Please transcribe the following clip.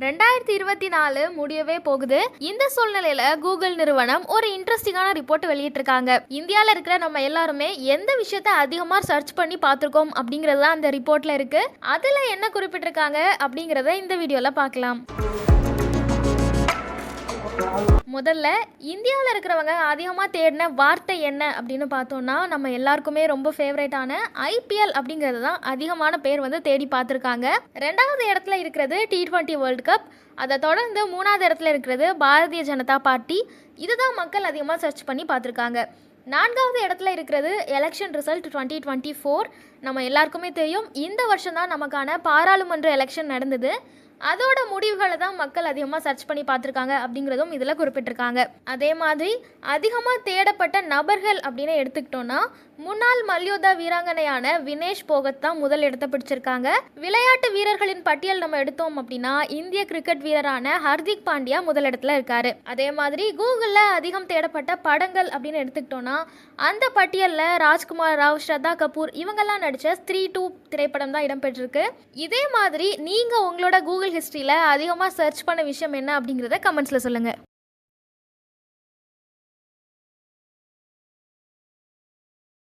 2024 முடியவே போகுது. இந்த சூழ்நிலையில கூகுள் நிறுவனம் ஒரு இன்ட்ரெஸ்டிங்கான ரிப்போர்ட் வெளியிட்டிருக்காங்க. இந்தியாவில் இருக்கிற நம்ம எல்லாருமே எந்த விஷயத்த அதிகமா சர்ச் பண்ணி பார்த்திருக்கோம் அப்படிங்கிறது தான் அந்த ரிப்போர்ட்ல இருக்கு. அதுல என்ன குறிப்பிட்டிருக்காங்க அப்படிங்கிறத இந்த வீடியோல பார்க்கலாம். முதல்ல இந்தியாவில் இருக்கிறவங்க அதிகமாக தேடின வார்த்தை என்ன அப்படின்னு பார்த்தோம்னா, நம்ம எல்லாருக்குமே ரொம்ப ஃபேவரேட்டான ஐபிஎல் அப்படிங்கிறது தான் அதிகமான பேர் தேடி பார்த்துருக்காங்க. 2வது இடத்துல இருக்கிறது T20 வேர்ல்டு கப். அதை தொடர்ந்து 3வது இடத்துல இருக்கிறது பாரதிய ஜனதா பார்ட்டி. இதுதான் மக்கள் அதிகமாக சர்ச் பண்ணி பார்த்துருக்காங்க. 4வது இடத்துல இருக்கிறது எலெக்ஷன் ரிசல்ட் 2024. நம்ம எல்லாருக்குமே தெரியும், இந்த வருஷம் தான் நமக்கான பாராளுமன்ற எலெக்ஷன் நடந்தது. அதோட முடிவுகளை தான் மக்கள் அதிகமாக சர்ச் பண்ணி பார்த்துருக்காங்க அப்படிங்கிறதும் இதில் குறிப்பிட்டிருக்காங்க. அதே மாதிரி அதிகமாக தேடப்பட்ட நபர்கள் அப்படின்னு எடுத்துக்கிட்டோன்னா, முன்னாள் மல்யுத்த வீராங்கனையான வினேஷ் போகத் தான் முதல் இடத்தை பிடிச்சிருக்காங்க. விளையாட்டு வீரர்களின் பட்டியல் நம்ம எடுத்தோம் அப்படின்னா, இந்திய கிரிக்கெட் வீரரான ஹர்திக் பாண்டியா முதல் இடத்துல இருக்காரு. அதே மாதிரி கூகுளில் அதிகம் தேடப்பட்ட படங்கள் அப்படின்னு எடுத்துக்கிட்டோன்னா, அந்த பட்டியலில் ராஜ்குமார் ராவ், ஸ்ரத்தா கபூர் இவங்கெல்லாம் நடித்த ஸ்திரீ 2 திரைப்படம் தான் இடம்பெற்றிருக்கு. இதே மாதிரி நீங்கள் உங்களோட கூகுள் ஹிஸ்ட்ரியில் அதிகமாக சர்ச் பண்ண விஷயம் என்ன அப்படிங்கிறத கமெண்ட்ஸில் சொல்லுங்கள்.